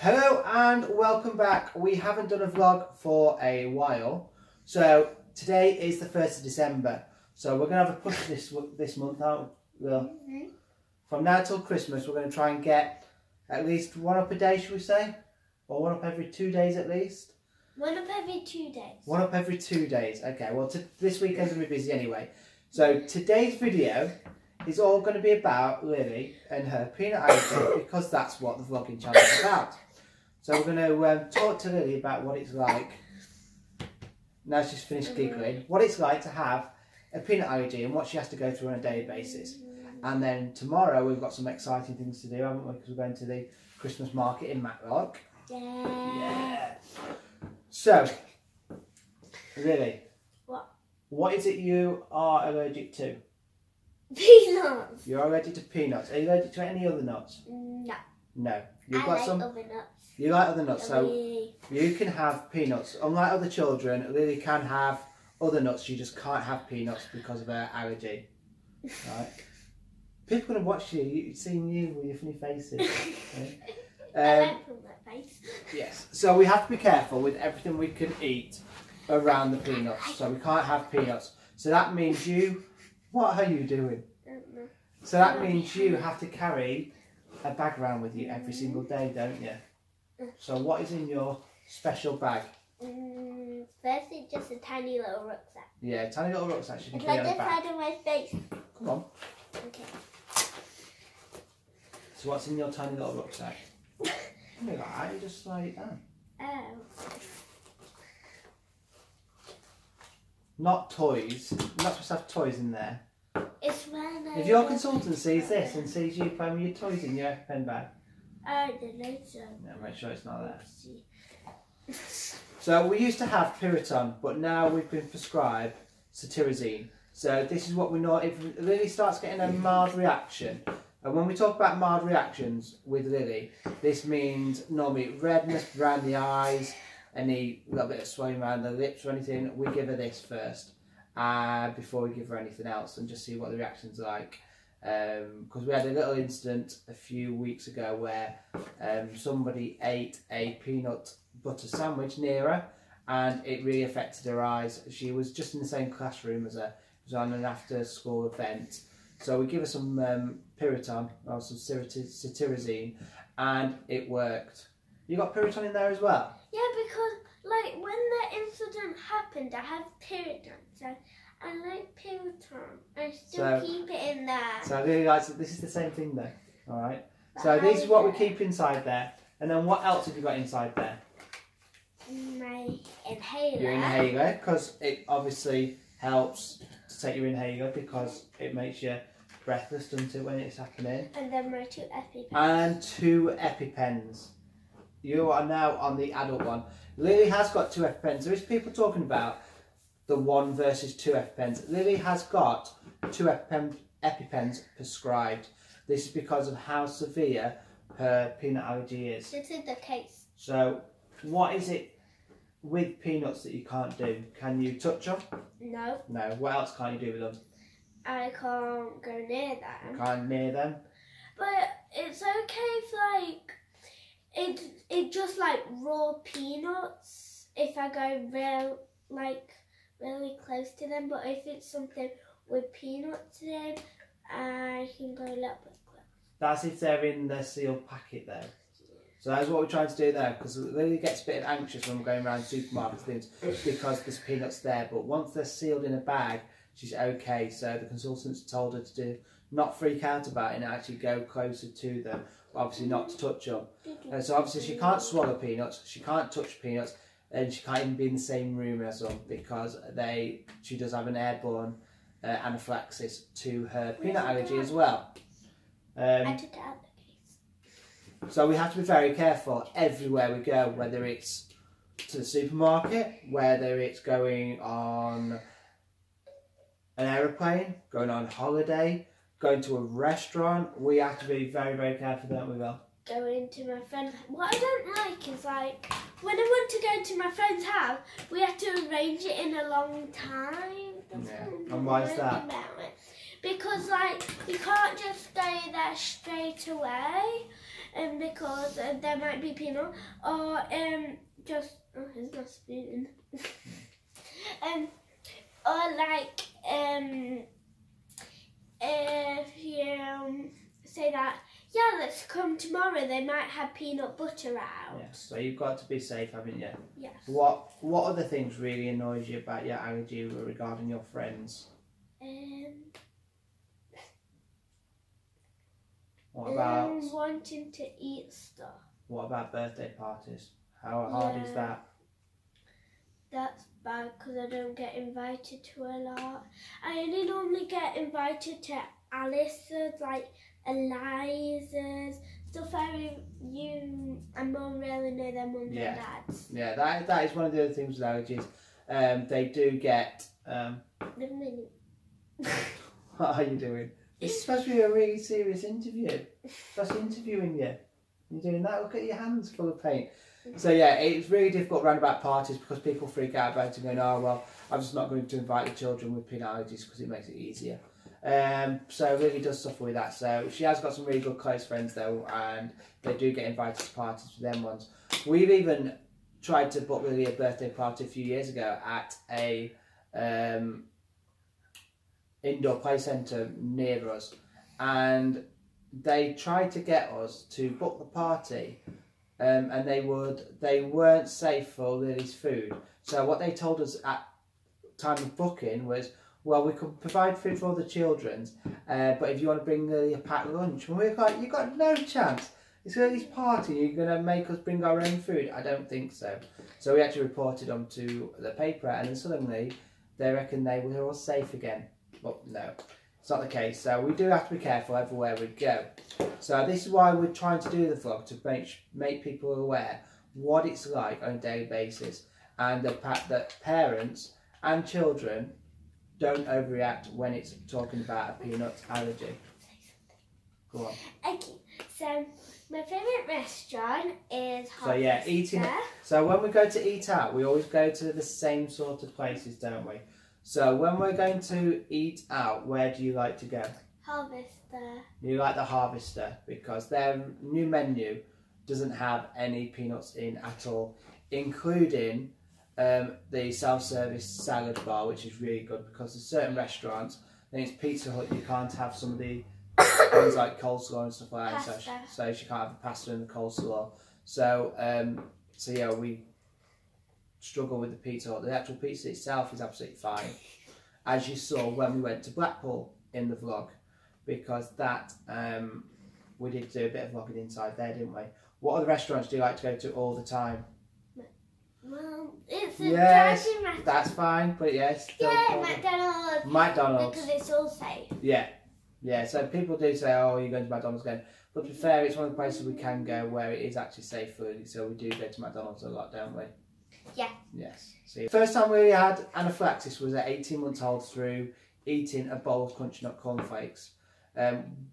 Hello and welcome back. We haven't done a vlog for a while, so today is the 1st of December, so we're going to have a push this month out. From now till Christmas we're going to try and get at least one up a day, should we say? Or one up every 2 days at least? One up every 2 days. One up every 2 days, okay. Well, this weekend's going to be busy anyway. So today's video is all going to be about Lily and her peanut allergy because that's what the vlogging channel is about. So we're going to talk to Lily about what it's like, now she's finished giggling, what it's like to have a peanut allergy and what she has to go through on a daily basis. And then tomorrow we've got some exciting things to do, haven't we? Because we're going to the Christmas market in Matlock. Yeah. So, Lily. What is it you are allergic to? Peanuts. You're allergic to peanuts. Are you allergic to any other nuts? No. No. I like other nuts. You like other nuts, so you can have peanuts. Unlike other children, Lily can have other nuts. She just can't have peanuts because of her allergy. Right? People are going to watch you, seeing you with your funny faces. I like putting my face. Yes. So we have to be careful with everything we can eat around the peanuts. So we can't have peanuts. So that means you... What are you doing? So that means you have to carry a bag around with you every single day, don't you? So what is in your special bag? First, it's just a tiny little rucksack. Yeah, a tiny little rucksack. You can it's carry like on the the back. side of my face. Come on. Okay. So what's in your tiny little rucksack? Look at that, you just slide it down. Oh. Not toys. You're not supposed to have toys in there. It's when If your consultant sees this and sees you playing with your toys in your pen bag, I don't know so. no, make sure it's not there. So we used to have Piriton, but now we've been prescribed cetirizine. So this is what we know. If Lily starts getting a mild reaction, and when we talk about mild reactions with Lily, this means normally redness around the eyes, any little bit of swelling around the lips or anything, we give her this first before we give her anything else and just see what the reaction's like. Because we had a little incident a few weeks ago where somebody ate a peanut butter sandwich near her and it really affected her eyes. She was just in the same classroom as her. It was on an after school event. So we give her some Piriton or some cetirizine and it worked. You got Piriton in there as well? Yeah, because like when the incident happened, I had Piriton, so I like Piriton. I still keep it in there. So I really like it. This is the same thing though. All right. So this is what we keep inside there. And then what else have you got inside there? My inhaler. Your inhaler, because it obviously helps to take your inhaler because it makes you breathless, doesn't it, when it's happening? And then my 2 EpiPens. And 2 EpiPens. You are now on the adult one. Lily has got 2 EpiPens. There is people talking about the 1 versus 2 EpiPens. Lily has got 2 EpiPens prescribed. This is because of how severe her peanut allergy is. This is the case. So, what is it with peanuts that you can't do? Can you touch them? No. No. What else can't you do with them? I can't go near them. Can't near them? But it's okay if it's just like raw peanuts if I go really close to them. But if it's something with peanuts in, I can go a little bit close. That's if they're in the sealed packet though. So that's what we're trying to do there, because Lily gets a bit anxious when we're going around supermarkets things because there's peanuts there. But once they're sealed in a bag, she's okay. So the consultant's told her to not freak out about it and actually go closer to them, but obviously not to touch them. So obviously she can't swallow peanuts, she can't touch peanuts, and she can't even be in the same room as them because she does have an airborne anaphylaxis to her peanut allergy as well. I took it out the case. So we have to be very careful everywhere we go, whether it's to the supermarket, whether it's going on an aeroplane, going on holiday, going to a restaurant. We have to be very, very careful, don't we, Will? Going to my friend's. What I don't like is like when I want to go to my friend's house, we have to arrange it in a long time. Yeah. And why is that? Because like you can't just go there straight away, and because peanuts, there might be peanut, or just, oh, it's not spoon. Or like, if you say that, yeah, let's come tomorrow, they might have peanut butter out. Yes, so you've got to be safe, haven't you? Yes. What other things really annoys you about your allergy regarding your friends? What about wanting to eat stuff. What about birthday parties? How hard is that? That's bad because I don't get invited to a lot. I only normally get invited to Alice's, like Eliza's, stuff you and Mum really know their mums and dads. Yeah, that is one of the other things with allergies. They do get. What are you doing? It's supposed to be a really serious interview. Just interviewing you. You're doing that? Look at your hands full of paint. So yeah, it's really difficult round about parties because people freak out about it and going, oh well, I'm just not going to invite the children with peanut allergies because it makes it easier. So really does suffer with that. So she has got some really good close friends though, and they do get invited to parties for them ones. We've even tried to book really a birthday party a few years ago at a indoor play centre near us, and they tried to get us to book the party, and they weren't safe for Lily's food. So what they told us at time of booking was, well, we could provide food for all the children's, but if you want to bring Lily a packed lunch, and we were like, you've got no chance. It's Lily's party, you're going to make us bring our own food? I don't think so. So we actually reported them to the paper, and then suddenly they reckon they were all safe again. But no, it's not the case. So we do have to be careful everywhere we go. So this is why we're trying to do the vlog, to make people aware what it's like on a daily basis, and the fact that parents and children don't overreact when it's talking about a peanut allergy. Go on. Okay, so my favourite restaurant is Harvester. So yeah, eating. So when we go to eat out, we always go to the same sort of places, don't we? So when we're going to eat out, where do you like to go? Harvester. You like the Harvester because their new menu doesn't have any peanuts in at all, including the self-service salad bar, which is really good because there's certain restaurants, I think it's Pizza Hut, you can't have some of the things like coleslaw and stuff like that. So she can't have the pasta and the coleslaw. So yeah, we struggle with the Pizza Hut. The actual pizza itself is absolutely fine, as you saw when we went to Blackpool in the vlog, because that we did do a bit of vlogging inside there, didn't we? What other restaurants do you like to go to all the time? Well, it's a driving restaurant. That's fine, but yes. Yeah, McDonald's. McDonald's. Because it's all safe. Yeah, so people do say, oh, you're going to McDonald's again. But to be fair, it's one of the places we can go where it is actually safe food, so we do go to McDonald's a lot, don't we? Yeah. Yes. See, the first time we had anaphylaxis was at 18 months old through eating a bowl of Crunchy Nut cornflakes.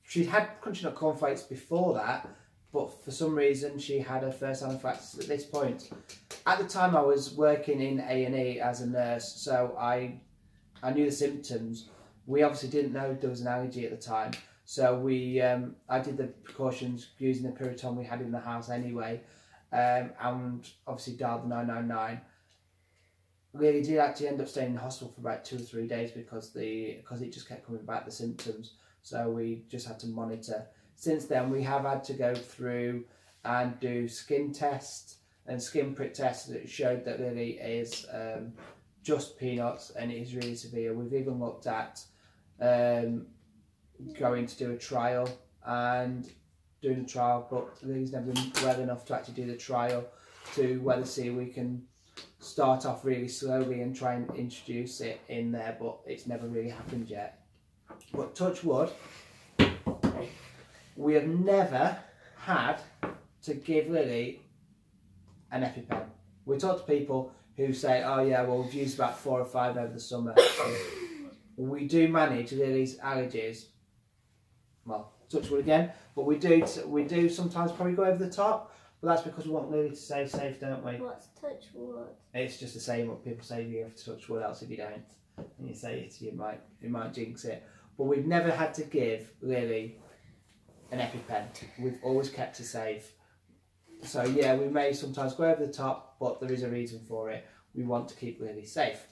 She'd had Crunchy Nut cornflakes before that, but for some reason she had her first anaphylaxis at this point. At the time I was working in A&E as a nurse, so I knew the symptoms. We obviously didn't know there was an allergy at the time, so I did the precautions using the Piriton we had in the house anyway, and obviously dialed the 999. Really did actually end up staying in the hospital for about 2 or 3 days because it just kept coming back, the symptoms. So we just had to monitor. Since then we have had to go through and do skin tests and skin prick tests that showed that Lily is just peanuts and it is really severe. We've even looked at going to do a trial and doing a trial, but Lily's never been well enough to actually do the trial to whether see we can start off really slowly and try and introduce it in there, but it's never really happened yet. But touch wood, we have never had to give Lily an EpiPen. We talk to people who say, oh yeah, well we've used about 4 or 5 over the summer. We do manage Lily's allergies. Well, touch wood again, but we do sometimes probably go over the top, but that's because we want Lily to stay safe, don't we? What's touch wood? It's just the same what people say, you have to touch wood, else if you don't, and you say it, you might jinx it. But we've never had to give Lily an EpiPen. We've always kept her safe. So yeah, we may sometimes go over the top, but there is a reason for it. We want to keep Lily safe.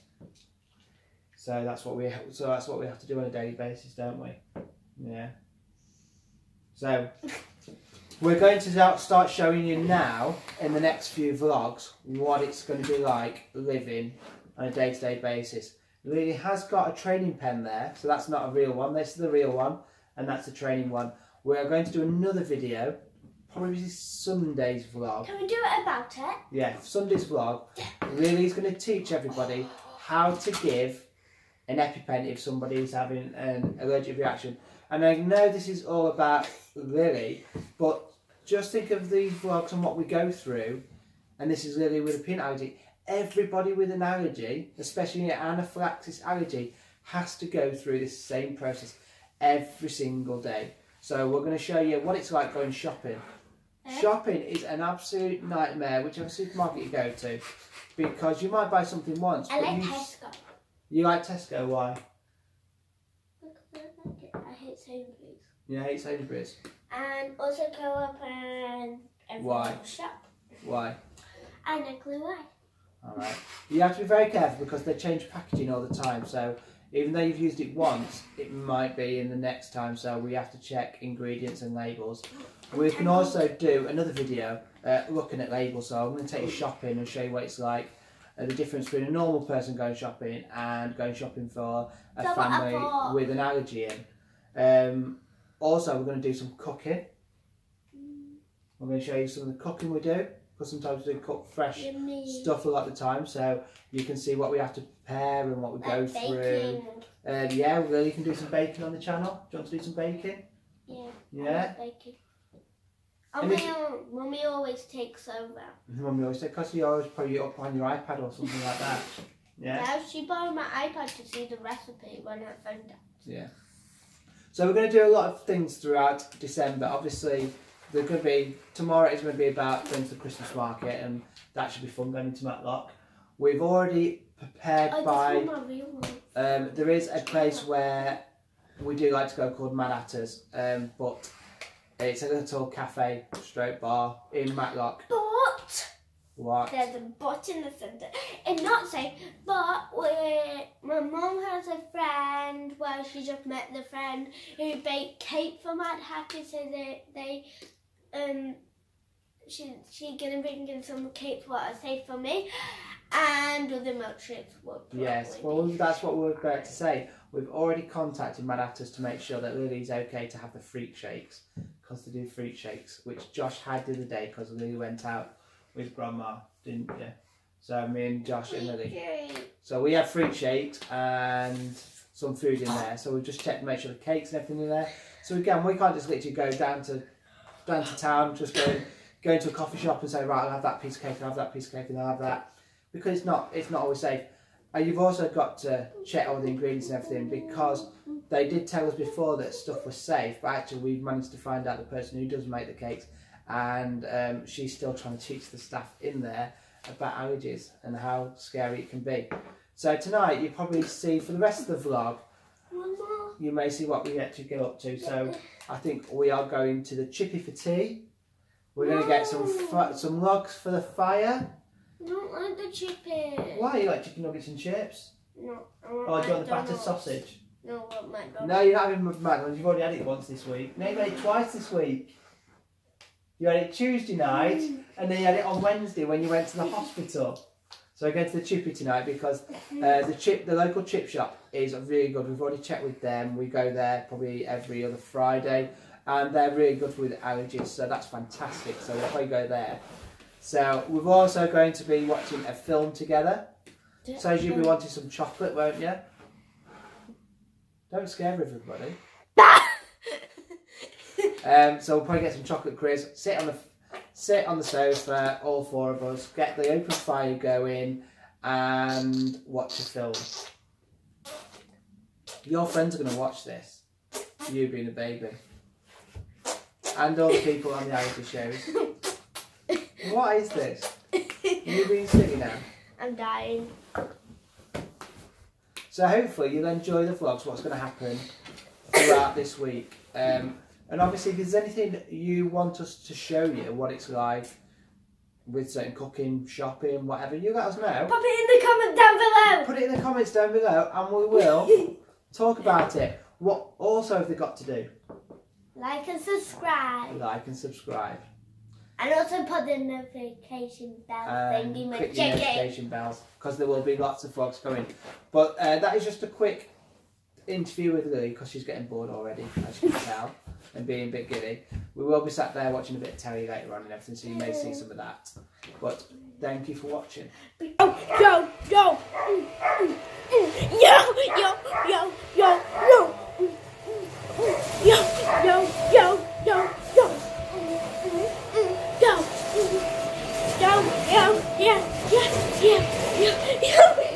So that's what we have to do on a daily basis, don't we? Yeah. So we're going to start showing you now in the next few vlogs what it's going to be like living on a day-to-day basis. Lily has got a training pen there, so that's not a real one. This is the real one, and that's the training one. We're going to do another video, probably Sunday's vlog. Can we do it about it? Yeah, Sunday's vlog. Lily's going to teach everybody how to give an EpiPen if somebody's having an allergic reaction. And I know this is all about Lily, but just think of these vlogs and what we go through. And this is Lily with a peanut allergy. Everybody with an allergy, especially an anaphylaxis allergy, has to go through this same process every single day. So we're going to show you what it's like going shopping. Shopping is an absolute nightmare, whichever supermarket you go to, because you might buy something once. I like Tesco. You like Tesco? Why? I hate Sainsbury's. You hate Sainsbury's? And also Co-op and Why? Shop. Why? I know clue why. Alright. You have to be very careful because they change packaging all the time. So even though you've used it once, it might be in the next time. So we have to check ingredients and labels. We can also do another video looking at labels. So I'm going to take you shopping and show you what it's like. The difference between a normal person going shopping and going shopping for a family with an allergy in. Also, we're going to do some cooking. We're going to show you some of the cooking we do, because sometimes we do cook fresh stuff a lot of the time, so you can see what we have to prepare and what we go through. Yeah, we really can do some baking on the channel. Do you want to do some baking? Yeah. Yeah? Baking. Mummy always takes over. Mummy always takes, because you always put it up on your iPad or something like that. Yeah. Yeah, she borrowed my iPad to see the recipe when I found out. Yeah. So we're going to do a lot of things throughout December. Obviously, there's going to be, tomorrow is going to be about going to the Christmas market, and that should be fun, going into Matlock. We've already prepared there is a place where we do like to go called Mad Hatters, but it's a little cafe stroke bar in Matlock. But what? There's a but in the centre. It's not safe, but my mum has a friend, well, she just met the friend who baked cake for Mad Hatters, so she's gonna bring in some cake for what I say for me, and other milkshakes. Yes, well, that's what we're about to say. We've already contacted Mad Hatters to make sure that Lily's okay to have the fruit shakes, because they do fruit shakes, which Josh had the other day because Lily went out with Grandma, didn't you? So me and Josh and Lily. So we had fruit shakes and some food in there. So we just checked to make sure the cakes and everything in there. So again, we can't just literally go down to town, just go into a coffee shop and say, right, I'll have that piece of cake, I'll have that piece of cake, and I'll have that, because it's not always safe. And you've also got to check all the ingredients and everything, because they did tell us before that stuff was safe, but actually we've managed to find out the person who does make the cakes, and she's still trying to teach the staff in there about allergies and how scary it can be. So tonight you probably see, for the rest of the vlog, you may see what we get to get up to. So I think we are going to the chippy for tea. We're going to get some logs for the fire. I don't like the chippy. Why? You like chicken nuggets and chips? No. Or do you want the battered sausage? No, I want McDonald's. No, you're not having McDonald's. You've already had it once this week. No, you've had it twice this week. You had it Tuesday night, and then you had it on Wednesday when you went to the hospital. So we're going to the chippy tonight because the local chip shop is really good. We've already checked with them. We go there probably every other Friday, and they're really good with allergies, so that's fantastic. So we'll probably go there. So we're also going to be watching a film together. So you'll be wanting some chocolate, won't you? Don't scare everybody. So we'll probably get some chocolate crisp, sit on the sofa, all four of us, get the open fire going, and watch a film. Your friends are going to watch this, you being a baby, and all the people on the allergy shows. What is this? Are you being silly now? I'm dying. So hopefully you'll enjoy the vlogs, what's going to happen throughout this week. And obviously if there's anything you want us to show you what it's like with certain cooking, shopping, whatever, you let us know. Pop it in the comments down below. Put it in the comments down below and we will talk about it. What also have they got to do? Like and subscribe. Like and subscribe. And also put the notification bell thingy. Click your notification bells because there will be lots of vlogs coming. But that is just a quick interview with Lily because she's getting bored already, as you can tell, and being a bit giddy. We will be sat there watching a bit of telly later on and everything, so you may see some of that. But thank you for watching. Yo, yo, yo. Yo, yo, yo, yo, yo. Yo, yo, yo, yo, yo. Yo, yo, yo, yeah, yeah, yeah, yeah, yeah.